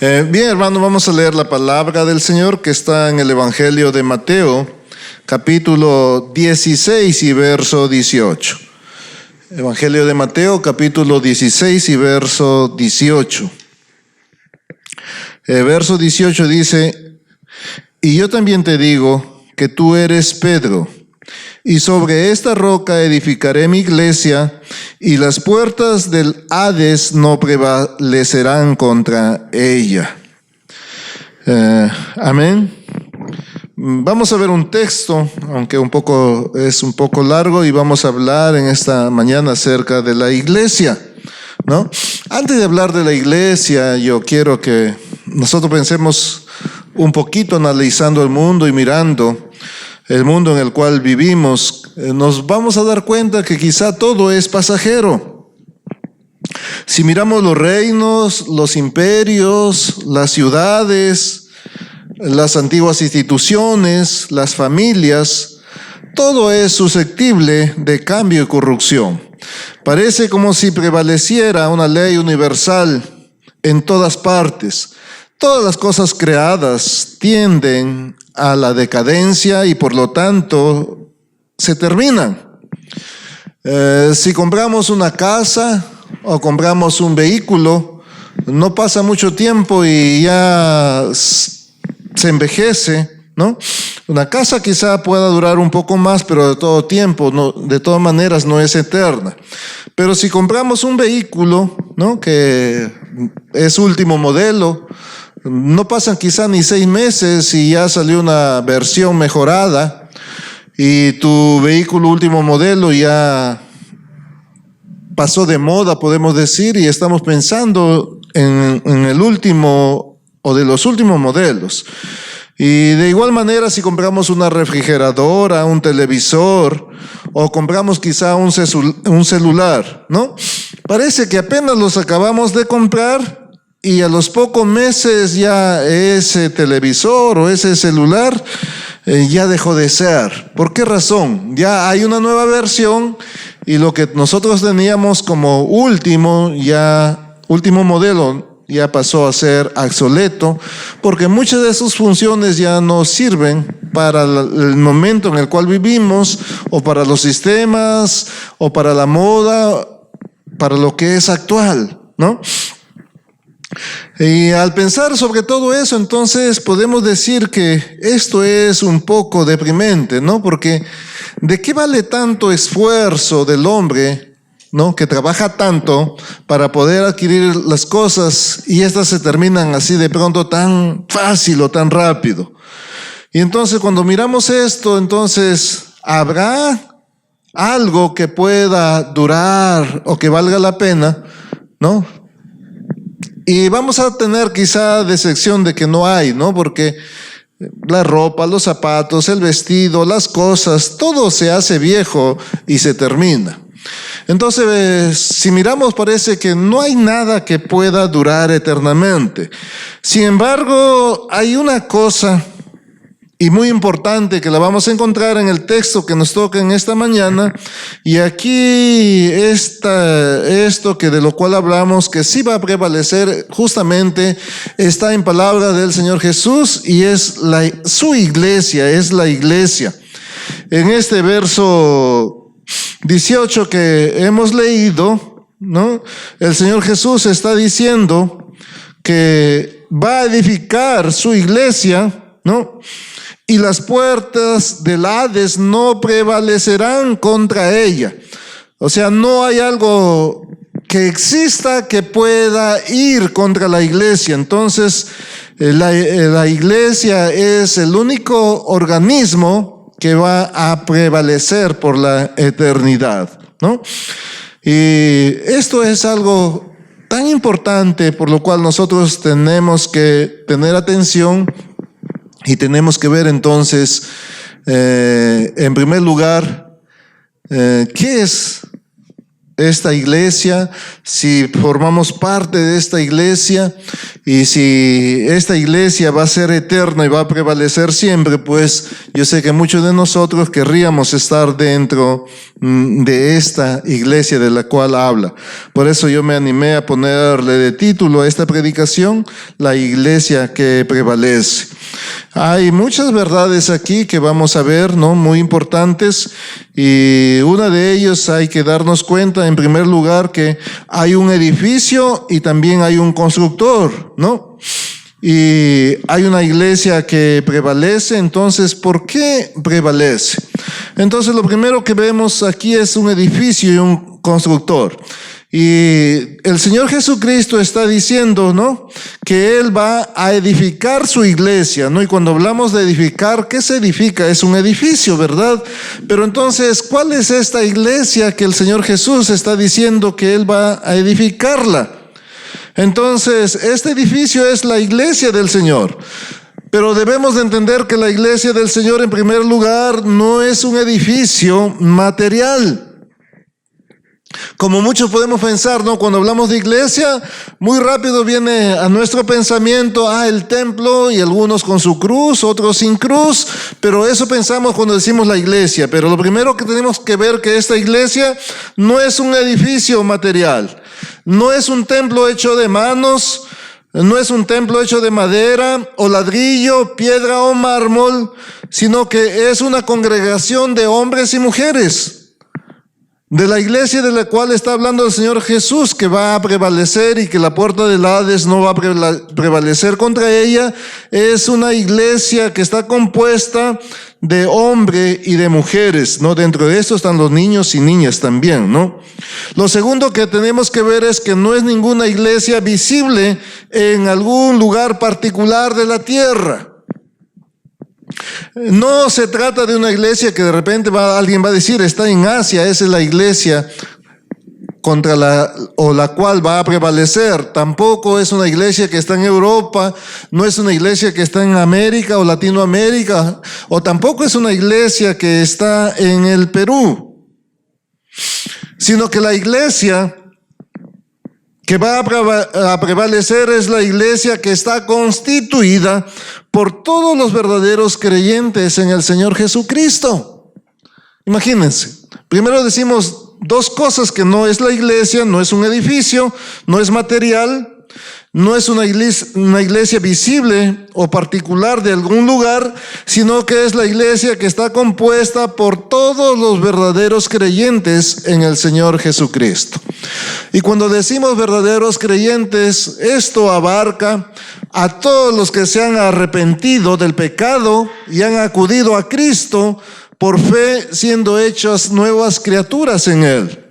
Bien, hermano, vamos a leer la palabra del Señor que está en el Evangelio de Mateo, capítulo 16 y verso 18. Evangelio de Mateo, capítulo 16 y verso 18. Verso 18 dice: y yo también te digo que tú eres Pedro, y sobre esta roca edificaré mi iglesia, y las puertas del Hades no prevalecerán contra ella. Amén. Vamos a ver un texto, aunque es un poco largo, y vamos a hablar en esta mañana acerca de la iglesia, ¿no? Antes de hablar de la iglesia, yo quiero que nosotros pensemos un poquito analizando el mundo y mirando el mundo en el cual vivimos. Nos vamos a dar cuenta que quizá todo es pasajero. Si miramos los reinos, los imperios, las ciudades, las antiguas instituciones, las familias, todo es susceptible de cambio y corrupción. Parece como si prevaleciera una ley universal en todas partes. Todas las cosas creadas tienden a la decadencia y por lo tanto se terminan. Si compramos una casa o compramos un vehículo, no pasa mucho tiempo y ya se envejece, ¿no? Una casa quizá pueda durar un poco más, pero de todo tiempo, no, de todas maneras no es eterna. Pero si compramos un vehículo, ¿no?, que es último modelo, no pasan quizá ni 6 meses y ya salió una versión mejorada y tu vehículo último modelo ya pasó de moda, podemos decir, y estamos pensando en el último o de los últimos modelos. Y de igual manera, si compramos una refrigeradora, un televisor, o compramos quizá un celular, ¿no? Parece que apenas los acabamos de comprar y a los pocos meses ya ese televisor o ese celular ya dejó de ser. ¿Por qué razón? Ya hay una nueva versión y lo que nosotros teníamos como último modelo ya pasó a ser obsoleto, porque muchas de sus funciones ya no sirven para el momento en el cual vivimos, o para los sistemas, o para la moda, para lo que es actual, ¿no? Y al pensar sobre todo eso, entonces podemos decir que esto es un poco deprimente, ¿no? Porque ¿de qué vale tanto esfuerzo del hombre, ¿no?, que trabaja tanto para poder adquirir las cosas y estas se terminan así de pronto tan fácil o tan rápido? Y entonces cuando miramos esto, entonces ¿habrá algo que pueda durar o que valga la pena, ¿no? Y vamos a tener quizá decepción de que no hay, ¿no? Porque la ropa, los zapatos, el vestido, las cosas, todo se hace viejo y se termina. Entonces, si miramos, parece que no hay nada que pueda durar eternamente. Sin embargo, hay una cosa, y muy importante, que la vamos a encontrar en el texto que nos toca en esta mañana, y aquí esto que de lo cual hablamos, que sí va a prevalecer, justamente está en palabra del Señor Jesús, y es su iglesia, es la iglesia. En este verso 18 que hemos leído, ¿no?, el Señor Jesús está diciendo que va a edificar su iglesia, ¿no?, y las puertas del Hades no prevalecerán contra ella. O sea, no hay algo que exista que pueda ir contra la iglesia. Entonces, la iglesia es el único organismo que va a prevalecer por la eternidad, ¿no? Y esto es algo tan importante por lo cual nosotros tenemos que tener atención y tenemos que ver entonces, en primer lugar, ¿qué es esta iglesia, si formamos parte de esta iglesia y si esta iglesia va a ser eterna y va a prevalecer siempre, pues yo sé que muchos de nosotros querríamos estar dentro de esta iglesia de la cual habla. Por eso yo me animé a ponerle de título a esta predicación, la iglesia que prevalece. Hay muchas verdades aquí que vamos a ver, ¿no? Muy importantes, y una de ellas hay que darnos cuenta, en primer lugar, que hay un edificio y también hay un constructor, ¿no? Y hay una iglesia que prevalece. Entonces, ¿por qué prevalece? Entonces, lo primero que vemos aquí es un edificio y un constructor. Y el Señor Jesucristo está diciendo, ¿no?, que Él va a edificar su iglesia, ¿no? Y cuando hablamos de edificar, ¿qué se edifica? Es un edificio, ¿verdad? Pero entonces, ¿cuál es esta iglesia que el Señor Jesús está diciendo que Él va a edificarla? Entonces, este edificio es la iglesia del Señor. Pero debemos de entender que la iglesia del Señor, en primer lugar, no es un edificio material. Como muchos podemos pensar, ¿no? Cuando hablamos de iglesia, muy rápido viene a nuestro pensamiento, el templo, y algunos con su cruz, otros sin cruz, pero eso pensamos cuando decimos la iglesia. Pero lo primero que tenemos que ver que esta iglesia no es un edificio material, no es un templo hecho de manos, no es un templo hecho de madera o ladrillo, piedra o mármol, sino que es una congregación de hombres y mujeres. De la iglesia de la cual está hablando el Señor Jesús, que va a prevalecer y que la puerta del Hades no va a prevalecer contra ella, es una iglesia que está compuesta de hombres y de mujeres, ¿no? Dentro de esto están los niños y niñas también, ¿no? Lo segundo que tenemos que ver es que no es ninguna iglesia visible en algún lugar particular de la tierra. No se trata de una iglesia que de repente alguien va a decir, está en Asia, esa es la iglesia contra la cual va a prevalecer. Tampoco es una iglesia que está en Europa, no es una iglesia que está en América o Latinoamérica, o tampoco es una iglesia que está en el Perú, sino que la iglesia que va a prevalecer es la iglesia que está constituida por todos los verdaderos creyentes en el Señor Jesucristo. Imagínense, primero decimos dos cosas: que no es la iglesia, no es un edificio, no es material, no es una iglesia visible o particular de algún lugar, sino que es la iglesia que está compuesta por todos los verdaderos creyentes en el Señor Jesucristo. Y cuando decimos verdaderos creyentes, esto abarca a todos los que se han arrepentido del pecado y han acudido a Cristo por fe, siendo hechas nuevas criaturas en Él.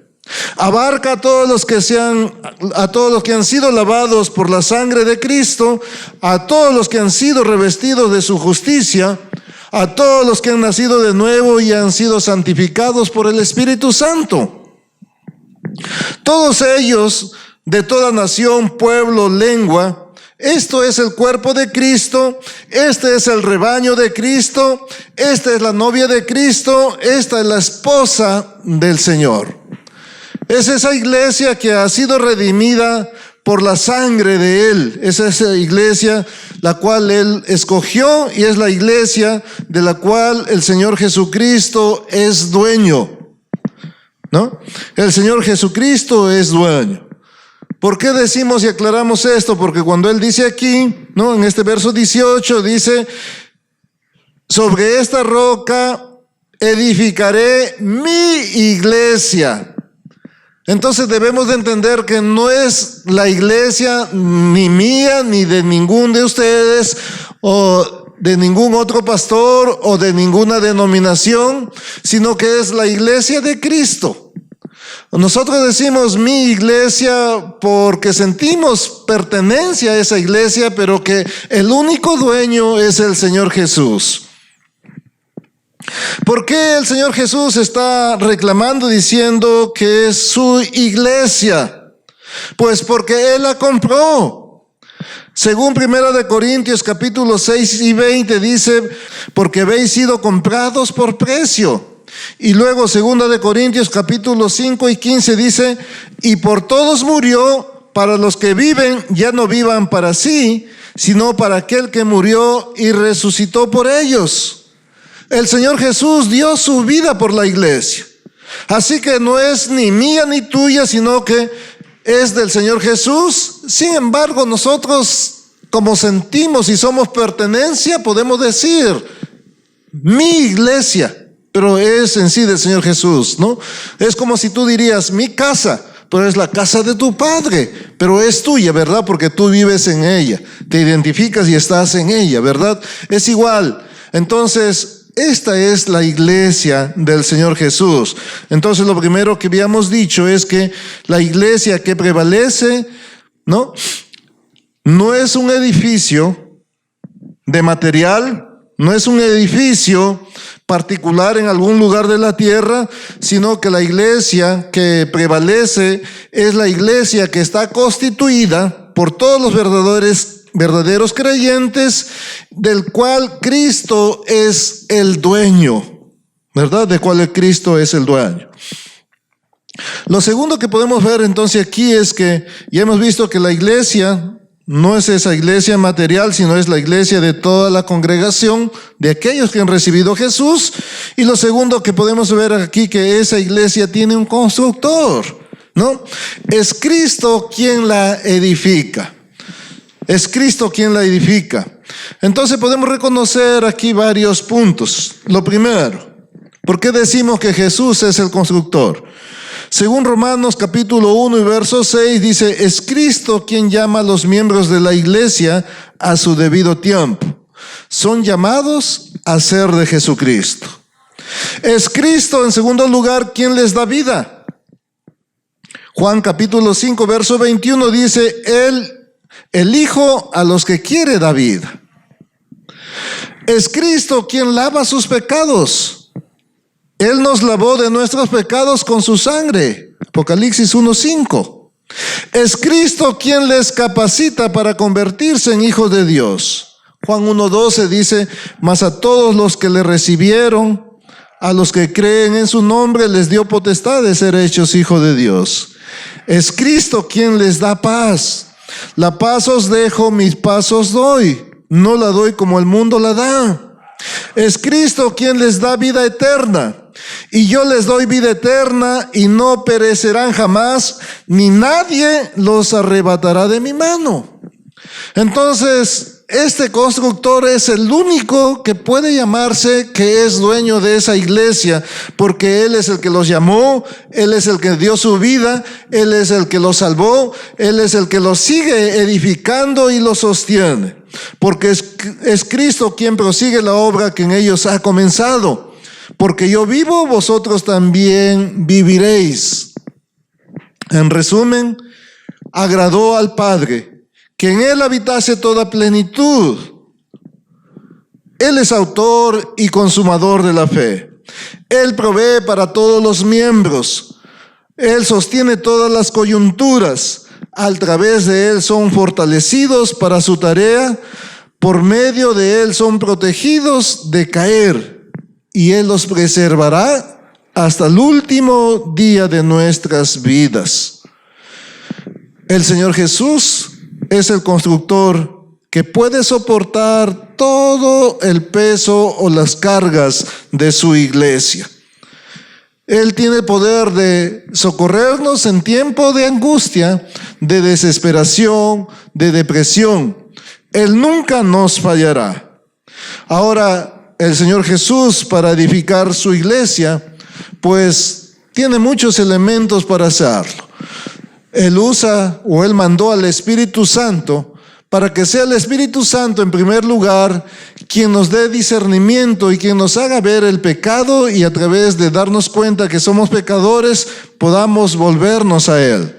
Abarca a todos los que han sido lavados por la sangre de Cristo, a todos los que han sido revestidos de su justicia, a todos los que han nacido de nuevo y han sido santificados por el Espíritu Santo. Todos ellos, de toda nación, pueblo, lengua. Esto es el cuerpo de Cristo, este es el rebaño de Cristo, esta es la novia de Cristo, esta es la esposa del Señor. Es esa iglesia que ha sido redimida por la sangre de Él. Es esa iglesia la cual Él escogió y es la iglesia de la cual el Señor Jesucristo es dueño, ¿no? El Señor Jesucristo es dueño. ¿Por qué decimos y aclaramos esto? Porque cuando Él dice aquí, ¿no?, en este verso 18, dice: sobre esta roca edificaré mi iglesia. Entonces debemos de entender que no es la iglesia ni mía, ni de ningún de ustedes, o de ningún otro pastor, o de ninguna denominación, sino que es la iglesia de Cristo. Nosotros decimos mi iglesia porque sentimos pertenencia a esa iglesia, pero que el único dueño es el Señor Jesús. ¿Por qué el Señor Jesús está reclamando, diciendo que es su iglesia? Pues porque Él la compró. Según 1 Corintios capítulo 6 y 20 dice: porque habéis sido comprados por precio. Y luego 2 Corintios capítulo 5 y 15 dice, y por todos murió, para los que viven ya no vivan para sí, sino para aquel que murió y resucitó por ellos. El Señor Jesús dio su vida por la iglesia. Así que no es ni mía ni tuya, sino que es del Señor Jesús. Sin embargo, nosotros, como sentimos y somos pertenencia, podemos decir, mi iglesia, pero es en sí del Señor Jesús, ¿no? Es como si tú dirías, mi casa, pero es la casa de tu Padre, pero es tuya, ¿verdad? Porque tú vives en ella, te identificas y estás en ella, ¿verdad? Es igual. Entonces, esta es la iglesia del Señor Jesús. Entonces, lo primero que habíamos dicho es que la iglesia que prevalece, ¿no? No es un edificio de material, no es un edificio particular en algún lugar de la tierra, sino que la iglesia que prevalece es la iglesia que está constituida por todos los verdaderos creyentes, del cual Cristo es el dueño, ¿verdad? De cual Cristo es el dueño. Lo segundo que podemos ver entonces aquí es que ya hemos visto que la iglesia no es esa iglesia material, sino es la iglesia de toda la congregación, de aquellos que han recibido a Jesús. Y lo segundo que podemos ver aquí, que esa iglesia tiene un constructor, ¿no? Es Cristo quien la edifica. Es Cristo quien la edifica. Entonces podemos reconocer aquí varios puntos. Lo primero, ¿por qué decimos que Jesús es el constructor? Según Romanos capítulo 1 y verso 6 dice, es Cristo quien llama a los miembros de la iglesia a su debido tiempo. Son llamados a ser de Jesucristo. Es Cristo, en segundo lugar, quien les da vida. Juan capítulo 5 verso 21 dice, el Hijo a los que quiere da vida. Es Cristo quien lava sus pecados. Él nos lavó de nuestros pecados con su sangre. Apocalipsis 1:5. Es Cristo quien les capacita para convertirse en hijos de Dios. Juan 1:12 dice, mas a todos los que le recibieron, a los que creen en su nombre, les dio potestad de ser hechos hijos de Dios. Es Cristo quien les da paz. La paz os dejo, mis paz os doy. No la doy como el mundo la da. Es Cristo quien les da vida eterna. Y yo les doy vida eterna y no perecerán jamás, ni nadie los arrebatará de mi mano. Entonces, este constructor es el único que puede llamarse que es dueño de esa iglesia, porque Él es el que los llamó, Él es el que dio su vida, Él es el que los salvó, Él es el que los sigue edificando y los sostiene, porque es Cristo quien prosigue la obra que en ellos ha comenzado. Porque yo vivo, vosotros también viviréis. En resumen, agradó al Padre que en Él habitase toda plenitud. Él es autor y consumador de la fe. Él provee para todos los miembros. Él sostiene todas las coyunturas. A través de Él son fortalecidos para su tarea. Por medio de Él son protegidos de caer. Y Él los preservará hasta el último día de nuestras vidas. El Señor Jesús es el constructor que puede soportar todo el peso o las cargas de su iglesia. Él tiene el poder de socorrernos en tiempo de angustia, de desesperación, de depresión. Él nunca nos fallará. Ahora, el Señor Jesús, para edificar su iglesia, pues tiene muchos elementos para hacerlo. Él mandó al Espíritu Santo para que sea el Espíritu Santo en primer lugar quien nos dé discernimiento y quien nos haga ver el pecado, y a través de darnos cuenta que somos pecadores podamos volvernos a Él.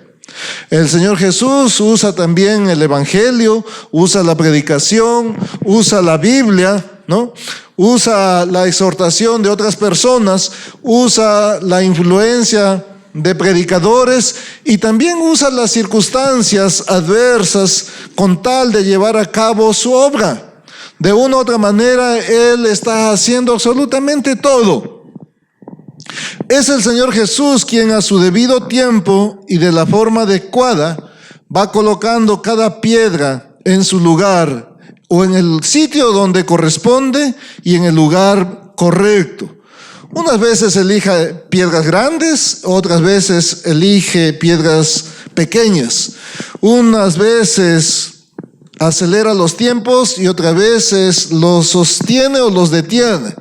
El Señor Jesús usa también el Evangelio, usa la predicación, usa la Biblia, ¿no? Usa la exhortación de otras personas, usa la influencia de predicadores y también usa las circunstancias adversas con tal de llevar a cabo su obra. De una u otra manera, Él está haciendo absolutamente todo. Es el Señor Jesús quien a su debido tiempo y de la forma adecuada va colocando cada piedra en su lugar o en el sitio donde corresponde y en el lugar correcto. Unas veces elige piedras grandes, otras veces elige piedras pequeñas. Unas veces acelera los tiempos y otras veces los sostiene o los detiene.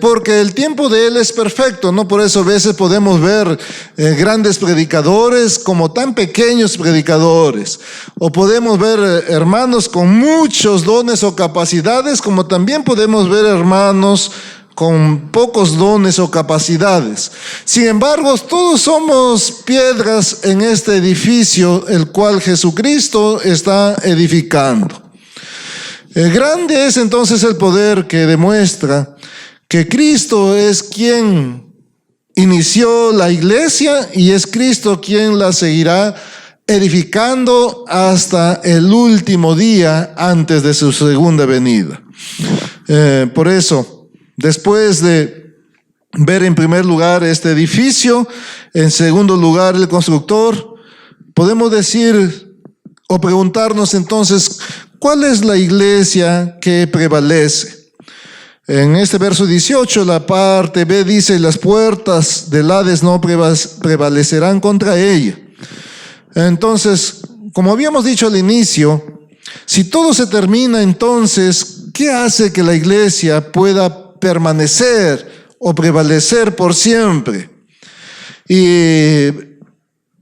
Porque el tiempo de Él es perfecto, ¿no? Por eso a veces podemos ver grandes predicadores como tan pequeños predicadores. O podemos ver hermanos con muchos dones o capacidades, como también podemos ver hermanos con pocos dones o capacidades. Sin embargo, todos somos piedras en este edificio, el cual Jesucristo está edificando. Grande es entonces el poder que demuestra que Cristo es quien inició la iglesia y es Cristo quien la seguirá edificando hasta el último día antes de su segunda venida. Por eso, después de ver en primer lugar este edificio, en segundo lugar el constructor, podemos decir o preguntarnos entonces, ¿cuál es la iglesia que prevalece? En este verso 18, la parte B dice, las puertas del Hades no prevalecerán contra ella. Entonces, como habíamos dicho al inicio, si todo se termina, entonces, ¿qué hace que la iglesia pueda permanecer o prevalecer por siempre? Y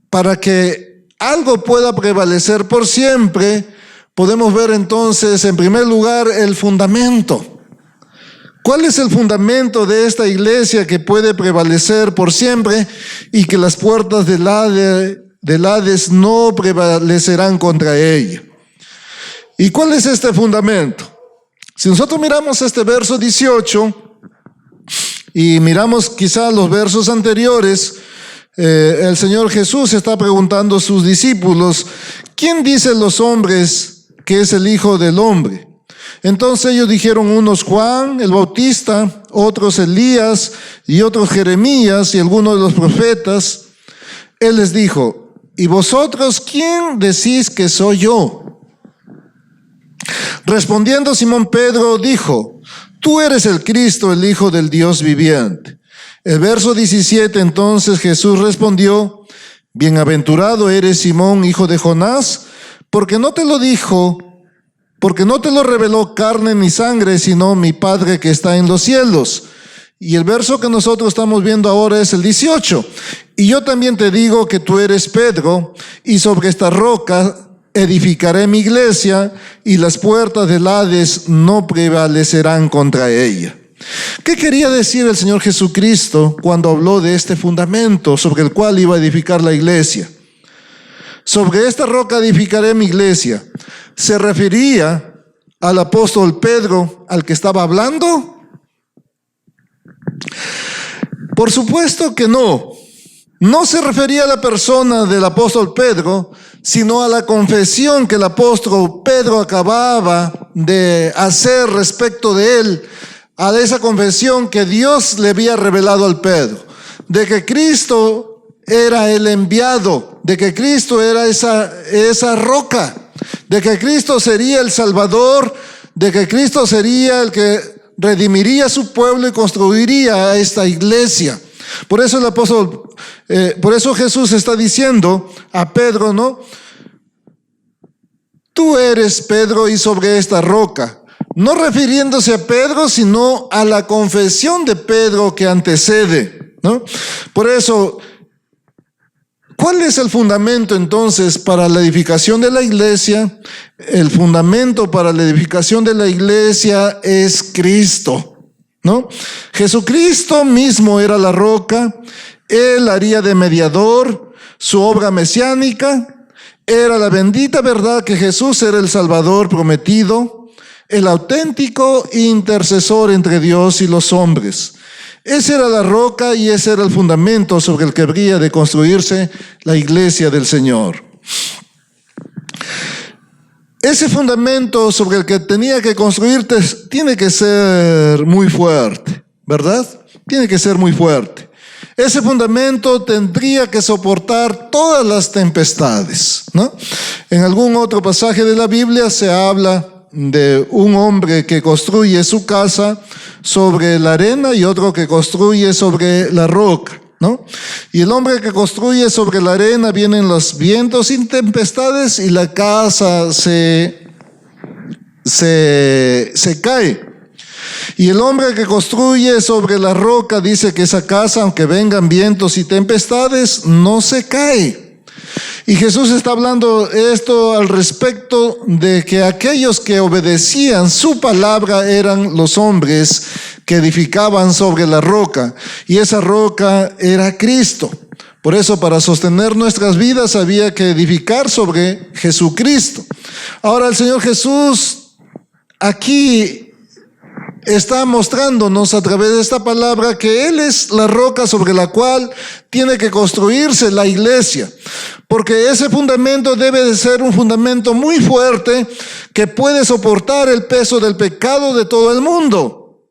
para que algo pueda prevalecer por siempre, podemos ver entonces, en primer lugar, el fundamento. ¿Cuál es el fundamento de esta iglesia que puede prevalecer por siempre y que las puertas del Hades no prevalecerán contra ella? ¿Y cuál es este fundamento? Si nosotros miramos este verso 18 y miramos quizá los versos anteriores, el Señor Jesús está preguntando a sus discípulos, ¿quién dicen los hombres que es el Hijo del Hombre? Entonces ellos dijeron, unos Juan el Bautista, otros Elías y otros Jeremías y algunos de los profetas. Él les dijo, ¿y vosotros quién decís que soy yo? Respondiendo Simón Pedro dijo, tú eres el Cristo, el Hijo del Dios viviente. El verso 17, entonces Jesús respondió, bienaventurado eres Simón, hijo de Jonás, porque no te lo reveló carne ni sangre, sino mi Padre que está en los cielos. Y el verso que nosotros estamos viendo ahora es el 18. Y yo también te digo que tú eres Pedro, y sobre esta roca edificaré mi iglesia, y las puertas del Hades no prevalecerán contra ella. ¿Qué quería decir el Señor Jesucristo cuando habló de este fundamento sobre el cual iba a edificar la iglesia? Sobre esta roca edificaré mi iglesia. ¿Se refería al apóstol Pedro al que estaba hablando? Por supuesto que no. No se refería a la persona del apóstol Pedro, sino a la confesión que el apóstol Pedro acababa de hacer respecto de él, a esa confesión que Dios le había revelado al Pedro, de que Cristo era el enviado, de que Cristo era esa roca, de que Cristo sería el Salvador, de que Cristo sería el que redimiría a su pueblo y construiría a esta iglesia. Por eso el apóstol, por eso Jesús está diciendo a Pedro, ¿no? Tú eres Pedro y sobre esta roca. No refiriéndose a Pedro, sino a la confesión de Pedro que antecede, ¿no? Por eso, ¿cuál es el fundamento entonces para la edificación de la iglesia? El fundamento para la edificación de la iglesia es Cristo, ¿no? Jesucristo mismo era la roca, Él haría de mediador, su obra mesiánica, era la bendita verdad que Jesús era el Salvador prometido, el auténtico intercesor entre Dios y los hombres. Esa era la roca y ese era el fundamento sobre el que habría de construirse la iglesia del Señor. Ese fundamento sobre el que tenía que construirte tiene que ser muy fuerte, ¿verdad? tiene que ser muy fuerte. Ese fundamento tendría que soportar todas las tempestades, ¿no? En algún otro pasaje de la Biblia se habla de un hombre que construye su casa sobre la arena y otro que construye sobre la roca, ¿no? Y el hombre que construye sobre la arena, vienen los vientos y tempestades y la casa se cae. Y el hombre que construye sobre la roca dice que esa casa, aunque vengan vientos y tempestades, no se cae. Y Jesús está hablando esto al respecto de que aquellos que obedecían su palabra eran los hombres que edificaban sobre la roca, y esa roca era Cristo. Por eso, para sostener nuestras vidas había que edificar sobre Jesucristo. Ahora, el Señor Jesús aquí está mostrándonos a través de esta palabra que Él es la roca sobre la cual tiene que construirse la iglesia, porque ese fundamento debe de ser un fundamento muy fuerte que puede soportar el peso del pecado de todo el mundo.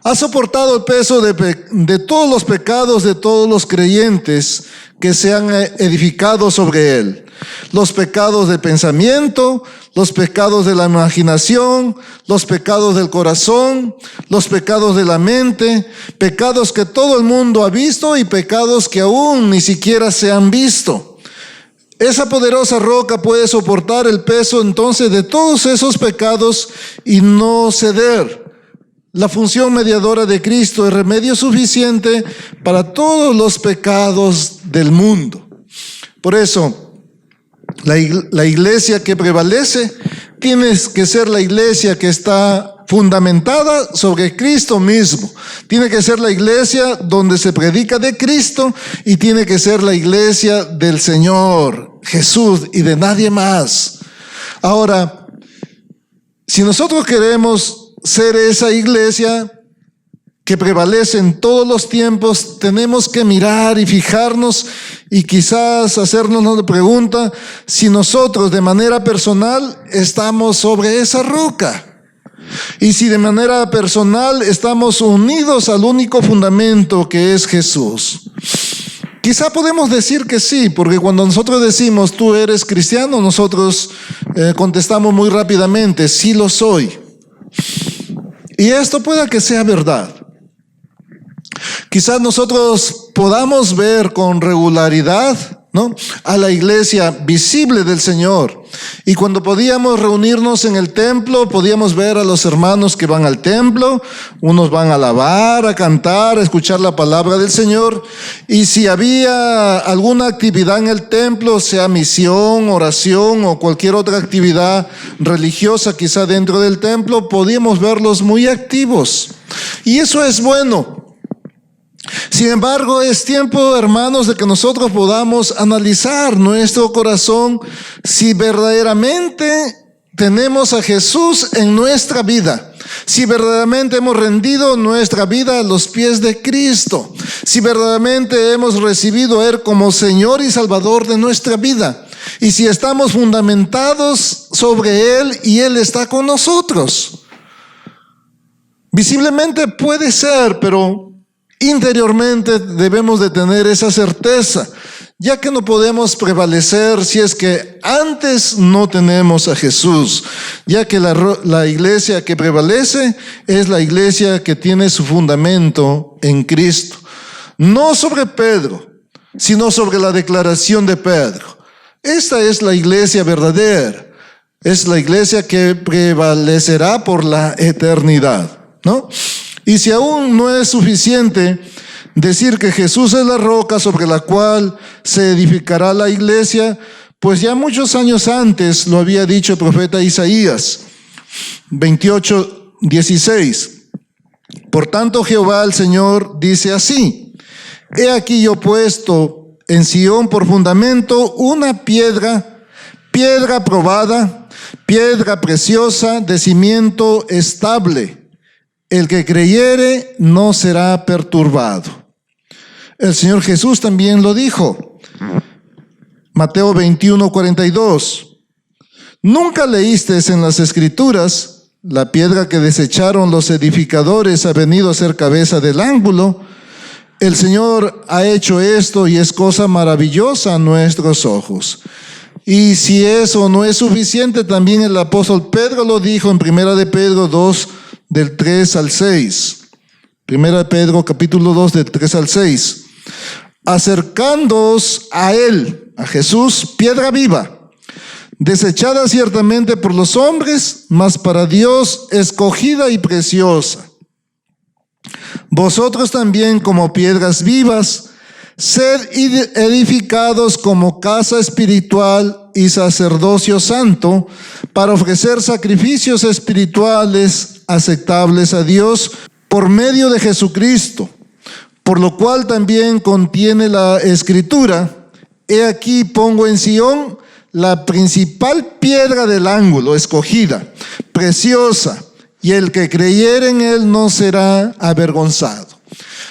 Ha soportado el peso de todos los pecados de todos los creyentes que se han edificado sobre él. Los pecados del pensamiento, los pecados de la imaginación, los pecados del corazón, los pecados de la mente, pecados que todo el mundo ha visto y pecados que aún ni siquiera se han visto. Esa poderosa roca puede soportar el peso entonces de todos esos pecados y no ceder. La función mediadora de Cristo es remedio suficiente para todos los pecados del mundo. Por eso, la iglesia que prevalece tiene que ser la iglesia que está fundamentada sobre Cristo mismo. Tiene que ser la iglesia donde se predica de Cristo y tiene que ser la iglesia del Señor Jesús y de nadie más. Ahora, si nosotros queremos ser esa iglesia que prevalece en todos los tiempos, tenemos que mirar y fijarnos y quizás hacernos la pregunta si nosotros de manera personal estamos sobre esa roca y si de manera personal estamos unidos al único fundamento que es Jesús. Quizá podemos decir que sí, porque cuando nosotros decimos tú eres cristiano, nosotros contestamos muy rápidamente, sí lo soy. Y esto pueda que sea verdad. Quizás nosotros podamos ver con regularidad, ¿no?, a la iglesia visible del Señor. Y cuando podíamos reunirnos en el templo, podíamos ver a los hermanos que van al templo. Unos van a alabar, a cantar, a escuchar la palabra del Señor. Y si había alguna actividad en el templo, sea misión, oración o cualquier otra actividad religiosa quizá dentro del templo, podíamos verlos muy activos. Y eso es bueno. Sin embargo, es tiempo, hermanos, de que nosotros podamos analizar nuestro corazón si verdaderamente tenemos a Jesús en nuestra vida, si verdaderamente hemos rendido nuestra vida a los pies de Cristo, si verdaderamente hemos recibido a Él como Señor y Salvador de nuestra vida, y si estamos fundamentados sobre Él y Él está con nosotros. Visiblemente puede ser, pero interiormente debemos de tener esa certeza, ya que no podemos prevalecer si es que antes no tenemos a Jesús, ya que la iglesia que prevalece es la iglesia que tiene su fundamento en Cristo, no sobre Pedro, sino sobre la declaración de Pedro. Esta es la iglesia verdadera, es la iglesia que prevalecerá por la eternidad, ¿no? Y si aún no es suficiente decir que Jesús es la roca sobre la cual se edificará la iglesia, pues ya muchos años antes lo había dicho el profeta Isaías, 28:16. Por tanto, Jehová el Señor dice así: he aquí yo puesto en Sión por fundamento una piedra probada, piedra preciosa, de cimiento estable. El que creyere no será perturbado. El Señor Jesús también lo dijo. Mateo 21:42. ¿Nunca leísteis en las Escrituras la piedra que desecharon los edificadores ha venido a ser cabeza del ángulo. El Señor ha hecho esto y es cosa maravillosa a nuestros ojos. Y si eso no es suficiente, también el apóstol Pedro lo dijo en 1 de Pedro 2, del 3 al 6. 1 de Pedro capítulo 2, del 3 al 6. Acercándoos a Él, a Jesús, piedra viva, desechada ciertamente por los hombres, mas para Dios escogida y preciosa. Vosotros también, como piedras vivas, sed edificados como casa espiritual y sacerdocio santo, para ofrecer sacrificios espirituales aceptables a Dios por medio de Jesucristo, por lo cual también contiene la Escritura: he aquí pongo en Sión la principal piedra del ángulo, escogida, preciosa, y el que creyere en él no será avergonzado.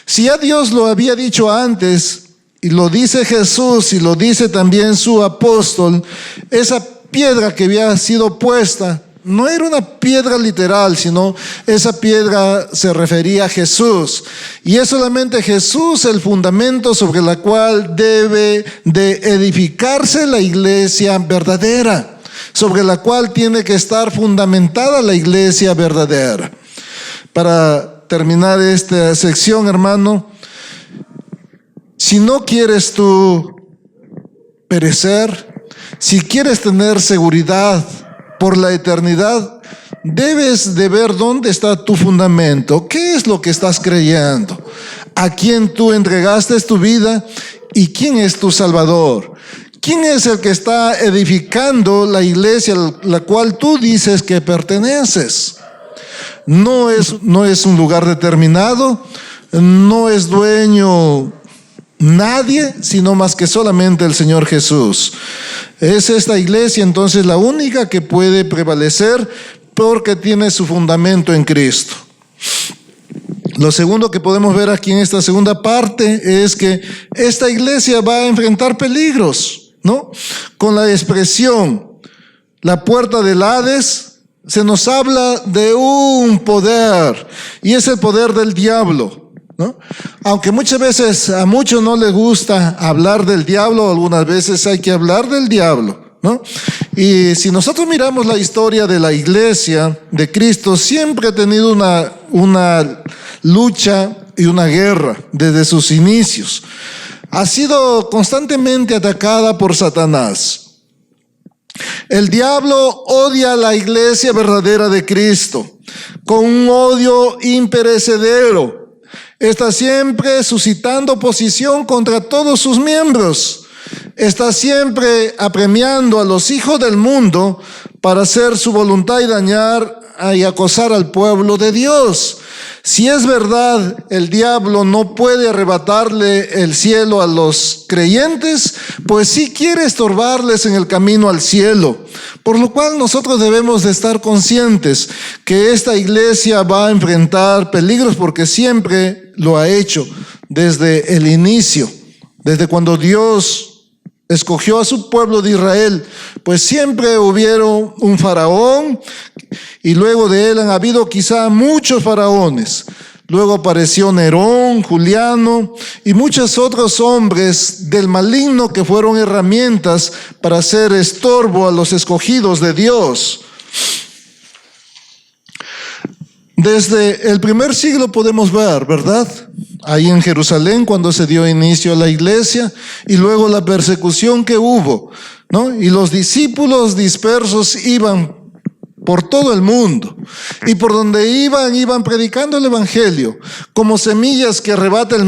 Si ya Dios lo había dicho antes, y lo dice Jesús, y lo dice también su apóstol, esa piedra que había sido puesta no era una piedra literal, sino esa piedra se refería a Jesús. Y es solamente Jesús el fundamento sobre la cual debe de edificarse la iglesia verdadera, sobre la cual tiene que estar fundamentada la iglesia verdadera. Para terminar esta sección, hermano, si no quieres tú perecer, si quieres tener seguridad por la eternidad, debes de ver dónde está tu fundamento, qué es lo que estás creyendo, a quién tú entregaste tu vida y quién es tu Salvador. ¿Quién es el que está edificando la iglesia a la cual tú dices que perteneces? No es un lugar determinado, no es dueño nadie, sino más que solamente el Señor Jesús. Es esta iglesia entonces la única que puede prevalecer porque tiene su fundamento en Cristo. Lo segundo que podemos ver aquí en esta segunda parte es que esta iglesia va a enfrentar peligros, ¿no? Con la expresión, la puerta del Hades, se nos habla de un poder, y es el poder del diablo, ¿no? Aunque muchas veces a muchos no les gusta hablar del diablo, algunas veces hay que hablar del diablo, ¿no? Y si nosotros miramos la historia de la iglesia de Cristo, siempre ha tenido una lucha y una guerra desde sus inicios. Ha sido constantemente atacada por Satanás. El diablo odia a la iglesia verdadera de Cristo con un odio imperecedero. Está siempre suscitando oposición contra todos sus miembros. Está siempre apremiando a los hijos del mundo para hacer su voluntad y dañar y acosar al pueblo de Dios. Si es verdad, el diablo no puede arrebatarle el cielo a los creyentes, pues sí quiere estorbarles en el camino al cielo. Por lo cual nosotros debemos de estar conscientes que esta iglesia va a enfrentar peligros, porque siempre lo ha hecho desde el inicio, desde cuando Dios escogió a su pueblo de Israel, pues siempre hubieron un faraón, y luego de él han habido quizá muchos faraones. Luego apareció Nerón, Juliano y muchos otros hombres del maligno que fueron herramientas para hacer estorbo a los escogidos de Dios. Desde el primer siglo podemos ver, ¿verdad? Ahí en Jerusalén, cuando se dio inicio a la iglesia, y luego la persecución que hubo, ¿no? Y los discípulos dispersos iban por todo el mundo, y por donde iban predicando el evangelio, como semillas que arrebata el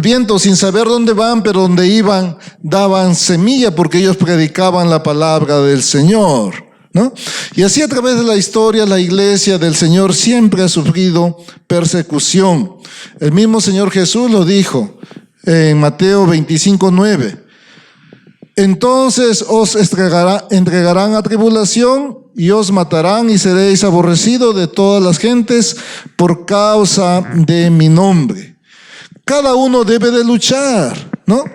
viento sin saber dónde van, pero donde iban daban semilla, porque ellos predicaban la palabra del Señor, ¿no? Y así a través de la historia, la iglesia del Señor siempre ha sufrido persecución. El mismo Señor Jesús lo dijo en Mateo 25:9. Entonces os entregarán a tribulación y os matarán y seréis aborrecidos de todas las gentes por causa de mi nombre. Cada uno debe de luchar, ¿no?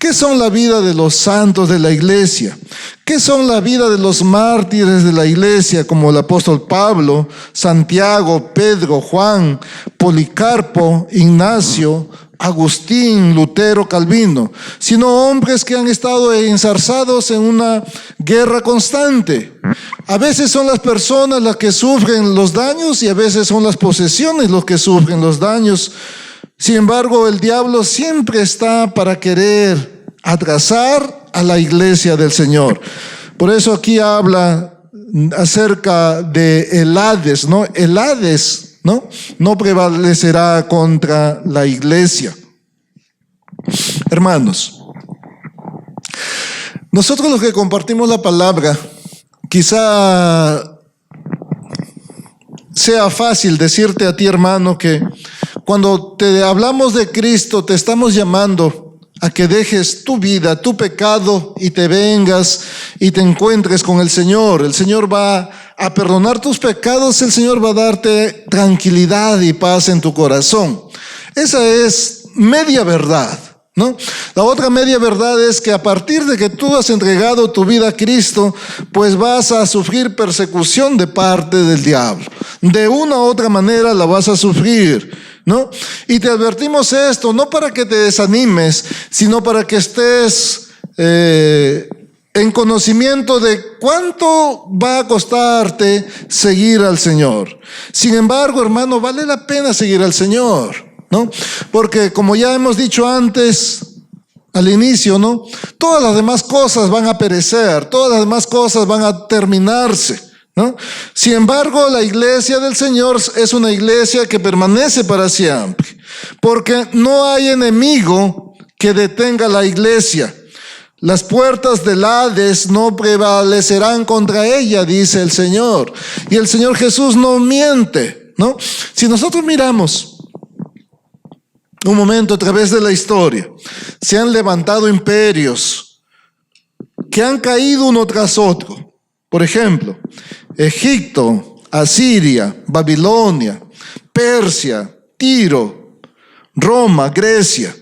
¿Qué son la vida de los santos de la iglesia? ¿Qué son la vida de los mártires de la iglesia, como el apóstol Pablo, Santiago, Pedro, Juan, Policarpo, Ignacio, Agustín, Lutero, Calvino? Sino hombres que han estado enzarzados en una guerra constante. A veces son las personas las que sufren los daños y a veces son las posesiones los que sufren los daños. Sin embargo, el diablo siempre está para querer atrasar a la iglesia del Señor. Por eso aquí habla acerca de el Hades, ¿no? El Hades, ¿no? No prevalecerá contra la iglesia. Hermanos, nosotros los que compartimos la palabra, quizá sea fácil decirte a ti, hermano, que cuando te hablamos de Cristo, te estamos llamando a que dejes tu vida, tu pecado y te vengas y te encuentres con el Señor. El Señor va a perdonar tus pecados, el Señor va a darte tranquilidad y paz en tu corazón. Esa es media verdad, ¿no? La otra media verdad es que a partir de que tú has entregado tu vida a Cristo, pues vas a sufrir persecución de parte del diablo. De una u otra manera la vas a sufrir, ¿no? Y te advertimos esto, no para que te desanimes, sino para que estés en conocimiento de cuánto va a costarte seguir al Señor. Sin embargo, hermano, vale la pena seguir al Señor, ¿no? Porque como ya hemos dicho antes, al inicio, ¿no? Todas las demás cosas van a perecer, todas las demás cosas van a terminarse, ¿no? Sin embargo, la iglesia del Señor es una iglesia que permanece para siempre, porque no hay enemigo que detenga la iglesia. Las puertas del Hades no prevalecerán contra ella, dice el Señor. Y el Señor Jesús no miente, ¿no? Si nosotros miramos un momento a través de la historia, se han levantado imperios que han caído uno tras otro. Por ejemplo, Egipto, Asiria, Babilonia, Persia, Tiro, Roma, Grecia.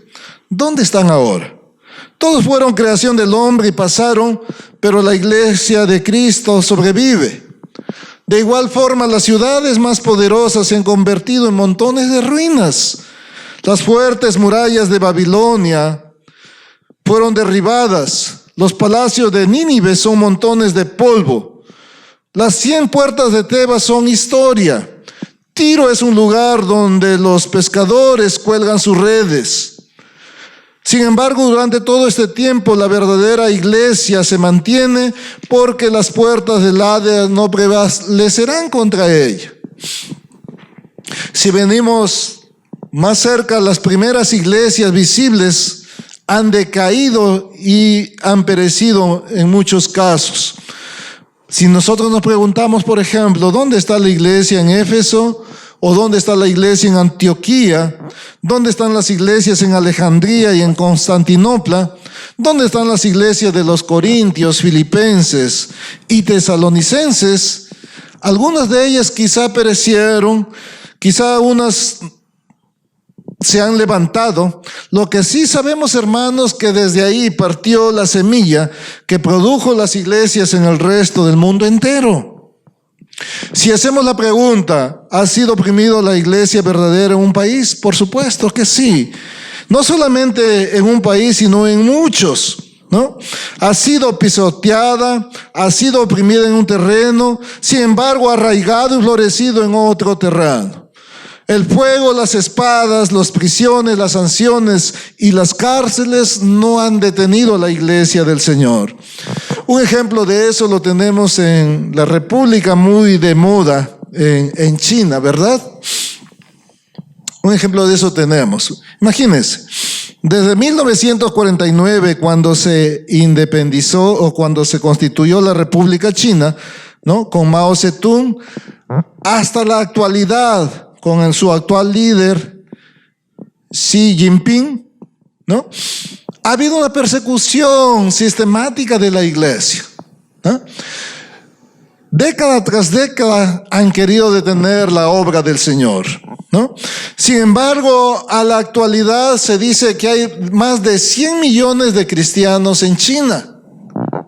¿Dónde están ahora? Todos fueron creación del hombre y pasaron, pero la iglesia de Cristo sobrevive. De igual forma, las ciudades más poderosas se han convertido en montones de ruinas. Las fuertes murallas de Babilonia fueron derribadas. Los palacios de Nínive son montones de polvo. Las 100 puertas de Tebas son historia. Tiro es un lugar donde los pescadores cuelgan sus redes. Sin embargo, durante todo este tiempo, la verdadera iglesia se mantiene porque las puertas del Hades no prevalecerán contra ella. Si venimos más cerca, las primeras iglesias visibles han decaído y han perecido en muchos casos. Si nosotros nos preguntamos, por ejemplo, ¿dónde está la iglesia en Éfeso? ¿O dónde está la iglesia en Antioquía? ¿Dónde están las iglesias en Alejandría y en Constantinopla? ¿Dónde están las iglesias de los corintios, filipenses y tesalonicenses? Algunas de ellas quizá perecieron, quizá unas se han levantado. Lo que sí sabemos, hermanos, que desde ahí partió la semilla que produjo las iglesias en el resto del mundo entero. Si hacemos la pregunta, ¿ha sido oprimido la iglesia verdadera en un país? Por supuesto que sí. No solamente en un país, sino en muchos, ¿no? Ha sido pisoteada, ha sido oprimida en un terreno, sin embargo arraigado y florecido en otro terreno. El fuego, las espadas, las prisiones, las sanciones y las cárceles no han detenido a la iglesia del Señor. Un ejemplo de eso lo tenemos en la República, muy de moda, en China, ¿verdad? Un ejemplo de eso tenemos. Imagínense, desde 1949, cuando se independizó o cuando se constituyó la República China, ¿no? Con Mao Zedong, hasta la actualidad, con su actual líder, Xi Jinping, ¿no? Ha habido una persecución sistemática de la iglesia, ¿no? Década tras década han querido detener la obra del Señor, ¿no? Sin Sin embargo, a la actualidad se dice que hay más de 100 millones de cristianos en China.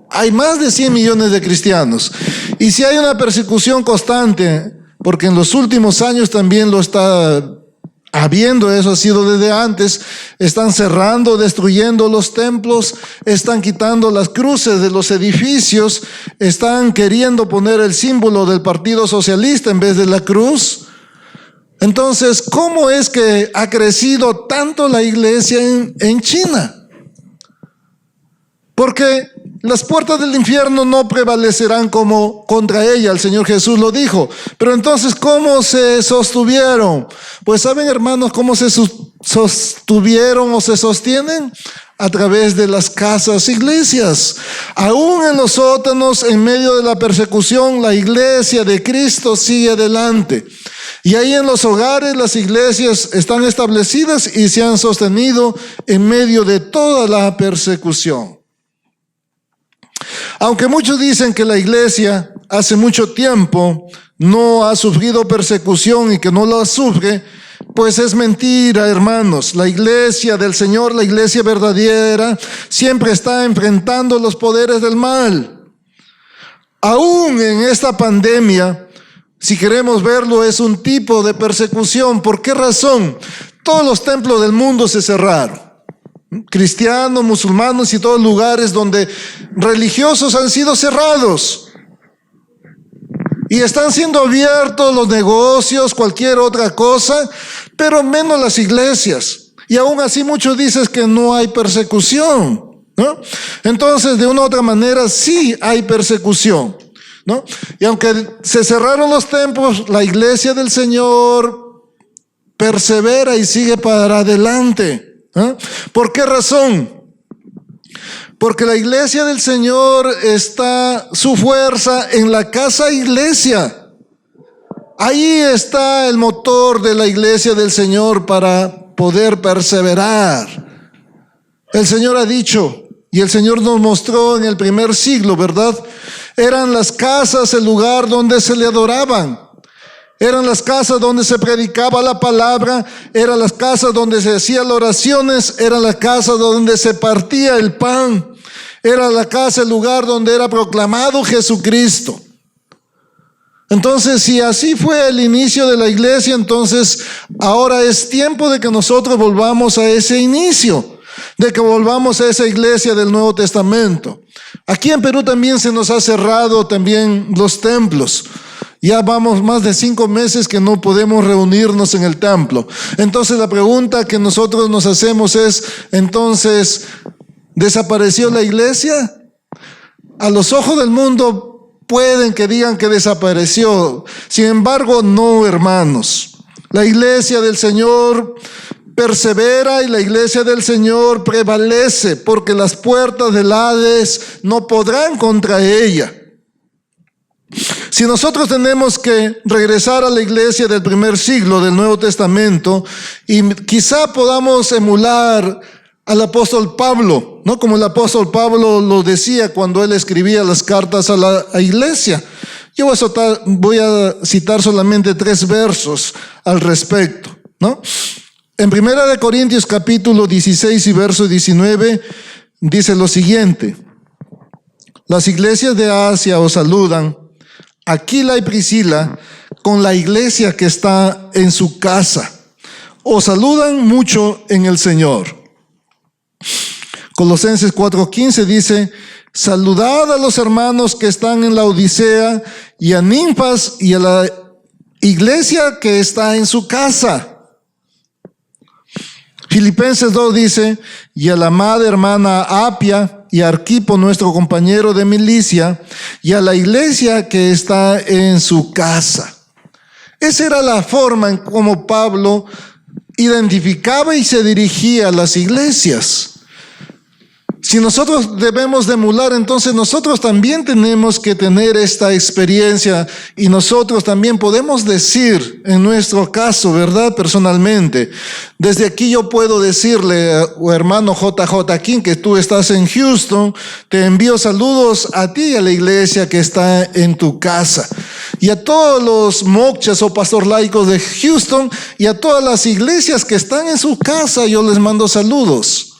Hay más de 100 millones de cristianos. Y si hay una persecución constante, porque en los últimos años también lo está habiendo, eso ha sido desde antes, están cerrando, destruyendo los templos, están quitando las cruces de los edificios, están queriendo poner el símbolo del Partido Socialista en vez de la cruz. Entonces, ¿cómo es que ha crecido tanto la iglesia en China? Porque las puertas del infierno no prevalecerán como contra ella, el Señor Jesús lo dijo. Pero entonces, ¿cómo se sostuvieron? Pues ¿saben, hermanos, cómo se sostuvieron o se sostienen? A través de las casas iglesias. Aún en los sótanos, en medio de la persecución, la iglesia de Cristo sigue adelante. Y ahí en los hogares las iglesias están establecidas y se han sostenido en medio de toda la persecución. Aunque muchos dicen que la iglesia hace mucho tiempo no ha sufrido persecución y que no la sufre, pues es mentira, hermanos. La iglesia del Señor, la iglesia verdadera, siempre está enfrentando los poderes del mal. Aún en esta pandemia, si queremos verlo, es un tipo de persecución. ¿Por qué razón? Todos los templos del mundo se cerraron. Cristianos, musulmanes y todos lugares donde religiosos han sido cerrados. Y están siendo abiertos los negocios, cualquier otra cosa, pero menos las iglesias. Y aún así muchos dicen que no hay persecución, ¿no? Entonces, de una u otra manera, sí hay persecución, ¿no? Y aunque se cerraron los templos, la iglesia del Señor persevera y sigue para adelante. ¿Por qué razón? Porque la iglesia del Señor está su fuerza en la casa iglesia. Ahí está el motor de la iglesia del Señor para poder perseverar. El Señor ha dicho, y el Señor nos mostró en el primer siglo, ¿verdad? Eran las casas el lugar donde se le adoraban. Eran las casas donde se predicaba la palabra, eran las casas donde se hacían las oraciones, eran las casas donde se partía el pan, era la casa, el lugar donde era proclamado Jesucristo. Entonces, si así fue el inicio de la iglesia, entonces ahora es tiempo de que nosotros volvamos a ese inicio, de que volvamos a esa iglesia del Nuevo Testamento. Aquí en Perú también se nos ha cerrado también los templos. Ya vamos más de 5 meses que no podemos reunirnos en el templo. Entonces la pregunta que nosotros nos hacemos es, entonces, ¿desapareció la iglesia? A los ojos del mundo pueden que digan que desapareció. Sin embargo, no, hermanos. La iglesia del Señor persevera y la iglesia del Señor prevalece, porque las puertas del Hades no podrán contra ella. Si nosotros tenemos que regresar a la iglesia del primer siglo del Nuevo Testamento y quizá podamos emular al apóstol Pablo, ¿no? Como el apóstol Pablo lo decía cuando él escribía las cartas a la iglesia. Yo voy a citar solamente 3 versos al respecto, ¿no? En 1 Corintios capítulo 16 y verso 19 dice lo siguiente: las iglesias de Asia os saludan, Aquila y Priscila, con la iglesia que está en su casa. Os saludan mucho en el Señor. Colosenses 4:15 dice: saludad a los hermanos que están en la Odisea y a Ninfas y a la iglesia que está en su casa. Filipenses 2 dice: y a la amada hermana Apia y a Arquipo, nuestro compañero de milicia, y a la iglesia que está en su casa. Esa era la forma en cómo Pablo identificaba y se dirigía a las iglesias. Si nosotros debemos de emular, entonces nosotros también tenemos que tener esta experiencia y nosotros también podemos decir, en nuestro caso, ¿verdad? Personalmente, desde aquí yo puedo decirle, hermano JJ King, que tú estás en Houston, te envío saludos a ti y a la iglesia que está en tu casa. y a todos los mokchas o pastor laicos de Houston y a todas las iglesias que están en su casa, yo les mando saludos.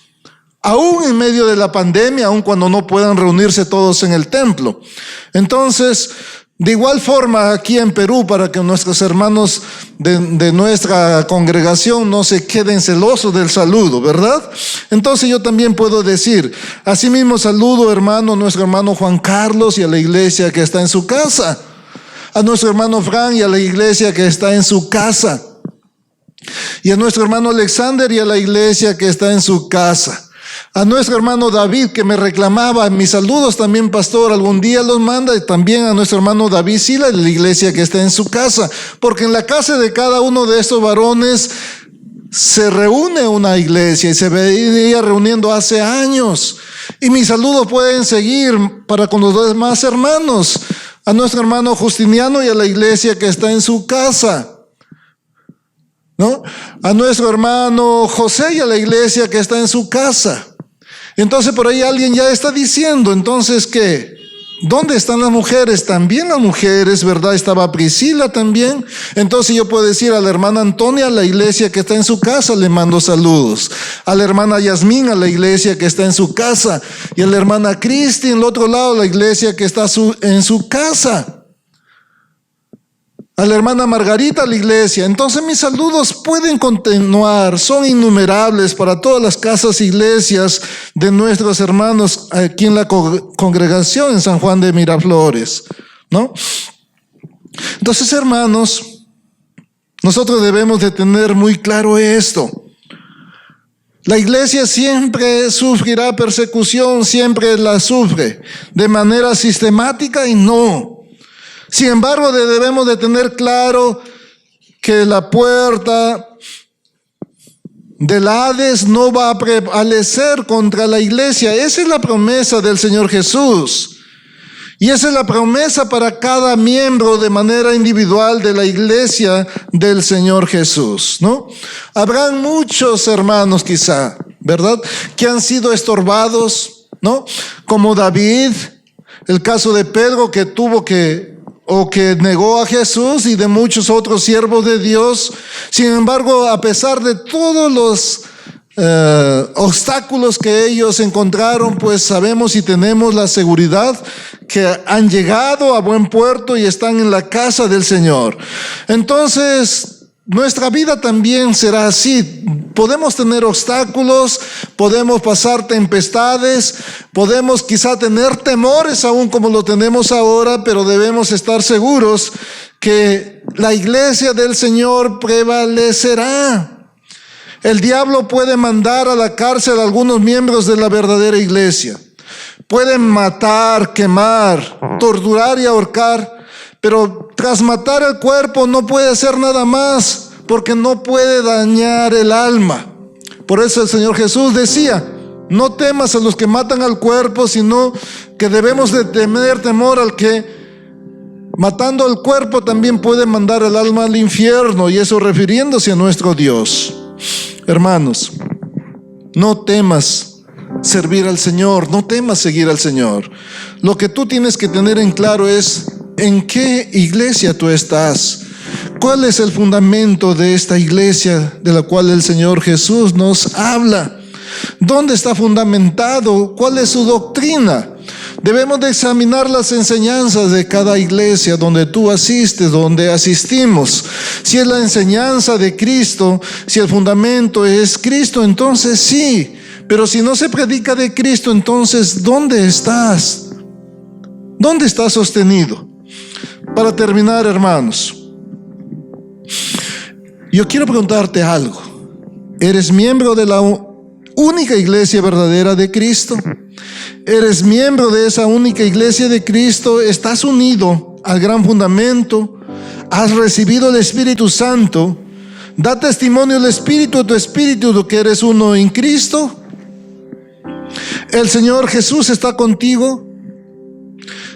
Aún en medio de la pandemia, aún cuando no puedan reunirse todos en el templo. Entonces, de igual forma aquí en Perú, para que nuestros hermanos de nuestra congregación no se queden celosos del saludo, ¿verdad? Entonces yo también puedo decir, asimismo saludo hermano, nuestro hermano Juan Carlos y a la iglesia que está en su casa, a nuestro hermano Fran y a la iglesia que está en su casa, y a nuestro hermano Alexander y a la iglesia que está en su casa. A nuestro hermano David, que me reclamaba mis saludos también, pastor, algún día los manda, y también a nuestro hermano David Sila de la iglesia que está en su casa, porque en la casa de cada uno de estos varones se reúne una iglesia y se venía reuniendo hace años, y mis saludos pueden seguir para con los demás hermanos, a nuestro hermano Justiniano y a la iglesia que está en su casa, ¿no? A nuestro hermano José y a la iglesia que está en su casa. Entonces por ahí alguien ya está diciendo, entonces ¿qué? ¿Dónde están las mujeres? También las mujeres, ¿verdad? Estaba Priscila también. Entonces yo puedo decir a la hermana Antonia, a la iglesia que está en su casa, le mando saludos. A la hermana Yasmín, a la iglesia que está en su casa. Y a la hermana Cristi, en el otro lado, la iglesia que está en su casa. A la hermana Margarita, a la iglesia. Entonces mis saludos pueden continuar, son innumerables para todas las casas e iglesias de nuestros hermanos aquí en la congregación en San Juan de Miraflores, ¿no? Entonces, hermanos, nosotros debemos de tener muy claro esto. La iglesia siempre sufrirá persecución, siempre la sufre, de manera sistemática y no. Sin embargo, debemos de tener claro que la puerta del Hades no va a prevalecer contra la iglesia. Esa es la promesa del Señor Jesús. Y esa es la promesa para cada miembro de manera individual de la iglesia del Señor Jesús, ¿no? Habrán muchos hermanos quizá, ¿verdad?, que han sido estorbados, ¿no? Como David, el caso de Pedro que que negó a Jesús, y de muchos otros siervos de Dios. Sin embargo, a pesar de todos los obstáculos que ellos encontraron, pues sabemos y tenemos la seguridad que han llegado a buen puerto y están en la casa del Señor. Entonces, nuestra vida también será así. Podemos tener obstáculos, podemos pasar tempestades, podemos quizá tener temores aún como lo tenemos ahora, pero debemos estar seguros que la iglesia del Señor prevalecerá. El diablo puede mandar a la cárcel a algunos miembros de la verdadera iglesia. Pueden matar, quemar, torturar y ahorcar, pero tras matar el cuerpo no puede hacer nada más, porque no puede dañar el alma. Por eso el Señor Jesús decía, no temas a los que matan al cuerpo, sino que debemos de tener temor al que, matando al cuerpo, también puede mandar el alma al infierno, y eso refiriéndose a nuestro Dios. Hermanos, no temas servir al Señor, no temas seguir al Señor. Lo que tú tienes que tener en claro es en qué iglesia tú estás. ¿Cuál es el fundamento de esta iglesia de la cual el Señor Jesús nos habla? ¿Dónde está fundamentado? ¿Cuál es su doctrina? Debemos de examinar las enseñanzas de cada iglesia donde tú asistes, donde asistimos. Si es la enseñanza de Cristo, si el fundamento es Cristo, entonces sí. Pero si no se predica de Cristo, entonces ¿dónde estás? ¿Dónde estás sostenido? Para terminar, hermanos, yo quiero preguntarte algo. ¿Eres miembro de la única iglesia verdadera de Cristo? ¿Eres miembro de esa única iglesia de Cristo? ¿Estás unido al gran fundamento? ¿Has recibido el Espíritu Santo? ¿Da testimonio el Espíritu de tu espíritu de que eres uno en Cristo? ¿El Señor Jesús está contigo?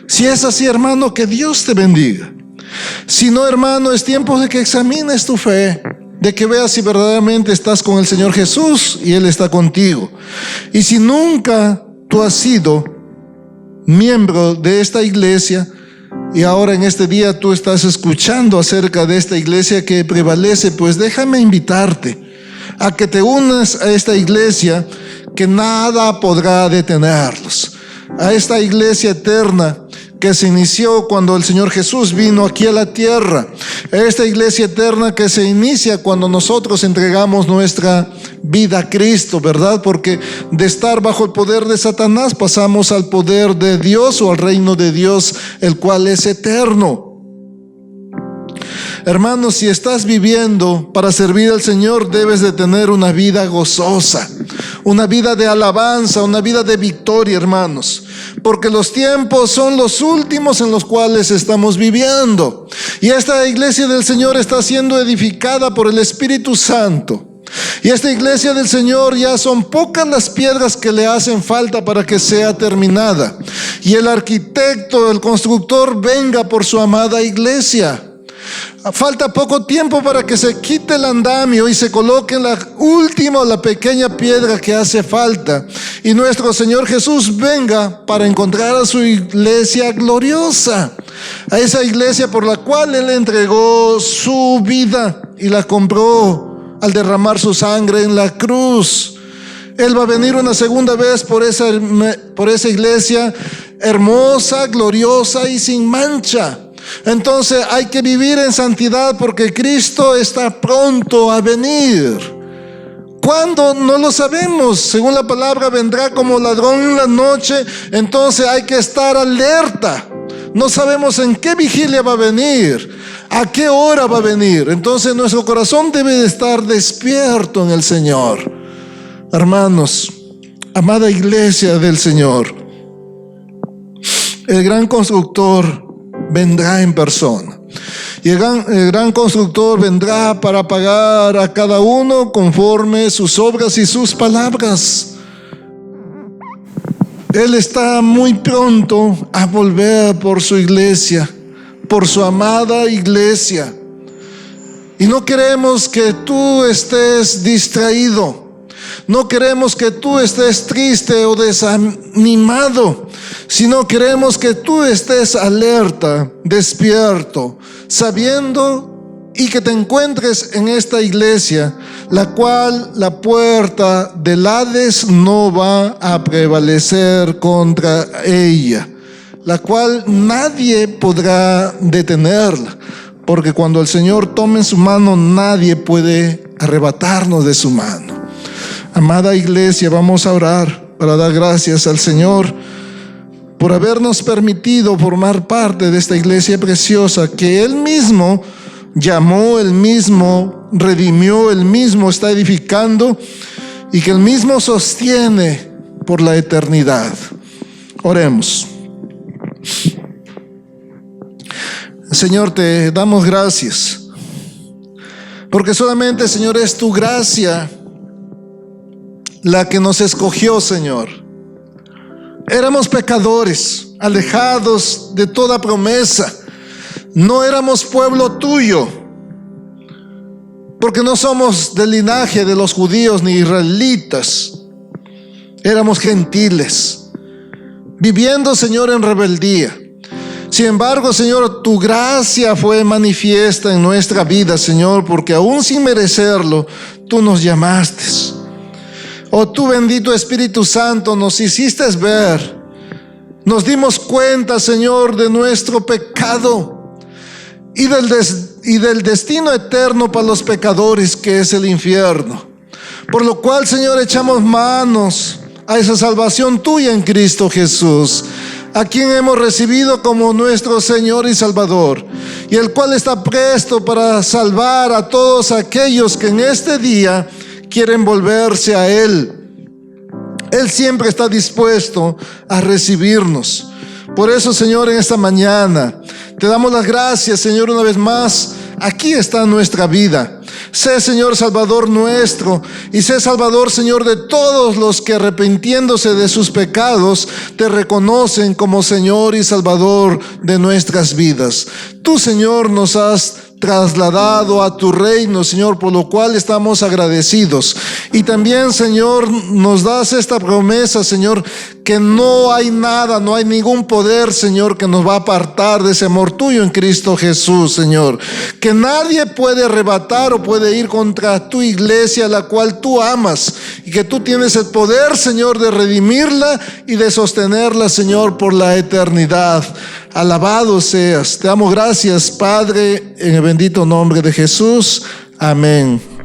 Si es así, hermano, que Dios te bendiga. Si no, hermano, es tiempo de que examines tu fe, de que veas si verdaderamente estás con el Señor Jesús y Él está contigo. Y si nunca tú has sido miembro de esta iglesia, y ahora en este día tú estás escuchando acerca de esta iglesia que prevalece, pues déjame invitarte a que te unas a esta iglesia que nada podrá detenerlos, a esta iglesia eterna que se inició cuando el Señor Jesús vino aquí a la tierra, a esta iglesia eterna que se inicia cuando nosotros entregamos nuestra vida a Cristo, ¿verdad? Porque de estar bajo el poder de Satanás pasamos al poder de Dios o al reino de Dios, el cual es eterno. Hermanos, si estás viviendo para servir al Señor, debes de tener una vida gozosa, una vida de alabanza, una vida de victoria, hermanos, porque los tiempos son los últimos en los cuales estamos viviendo. Y esta iglesia del Señor está siendo edificada por el Espíritu Santo. Y esta iglesia del Señor ya son pocas las piedras que le hacen falta para que sea terminada. Y el arquitecto, el constructor, venga por su amada iglesia. Falta poco tiempo para que se quite el andamio y se coloque la última o la pequeña piedra que hace falta. Y nuestro Señor Jesús venga para encontrar a su iglesia gloriosa. A esa iglesia por la cual Él entregó su vida y la compró al derramar su sangre en la cruz. Él va a venir una segunda vez por esa iglesia hermosa, gloriosa y sin mancha. Entonces hay que vivir en santidad porque Cristo está pronto a venir. ¿Cuándo? No lo sabemos. Según la palabra, vendrá como ladrón en la noche. Entonces hay que estar alerta. No sabemos en qué vigilia va a venir, a qué hora va a venir. Entonces nuestro corazón debe de estar despierto en el Señor. Hermanos, amada iglesia del Señor, el gran constructor vendrá en persona. Y el gran constructor vendrá para pagar a cada uno conforme sus obras y sus palabras. Él está muy pronto a volver por su iglesia, por su amada iglesia. Y no queremos que tú estés distraído. No queremos que tú estés triste o desanimado, sino queremos que tú estés alerta, despierto, sabiendo y que te encuentres en esta iglesia, la cual la puerta del Hades no va a prevalecer contra ella, la cual nadie podrá detenerla, porque cuando el Señor tome en su mano, nadie puede arrebatarnos de su mano. Amada iglesia, vamos a orar para dar gracias al Señor por habernos permitido formar parte de esta iglesia preciosa que Él mismo llamó, Él mismo redimió, Él mismo está edificando y que Él mismo sostiene por la eternidad. Oremos. Señor, te damos gracias porque solamente, Señor, es tu gracia la que nos escogió, Señor. Éramos pecadores, alejados de toda promesa. No éramos pueblo tuyo, porque no somos del linaje de los judíos ni israelitas. Éramos gentiles, viviendo, Señor, en rebeldía. Sin embargo, Señor, tu gracia fue manifiesta en nuestra vida, Señor, porque aún sin merecerlo, tú nos llamaste. Oh, tú, bendito Espíritu Santo, nos hiciste ver, nos dimos cuenta, Señor, de nuestro pecado y del destino eterno para los pecadores, que es el infierno. Por lo cual, Señor, echamos manos a esa salvación tuya en Cristo Jesús, a quien hemos recibido como nuestro Señor y Salvador, y el cual está presto para salvar a todos aquellos que en este día quieren volverse a Él. Él siempre está dispuesto a recibirnos. Por eso, Señor, en esta mañana te damos las gracias, Señor, una vez más. Aquí está nuestra vida. Sé, Señor, Salvador nuestro, y sé Salvador, Señor, de todos los que, arrepintiéndose de sus pecados, te reconocen como Señor y Salvador de nuestras vidas. Tú, Señor, nos has trasladado a tu reino, Señor, por lo cual estamos agradecidos. Y también, Señor, nos das esta promesa, Señor, que no hay nada, no hay ningún poder, Señor, que nos va a apartar de ese amor tuyo en Cristo Jesús, Señor. Que nadie puede arrebatar o puede ir contra tu iglesia, la cual tú amas, y que tú tienes el poder, Señor, de redimirla y de sostenerla, Señor, por la eternidad. Alabado seas. Te damos gracias, Padre, en el bendito nombre de Jesús. Amén.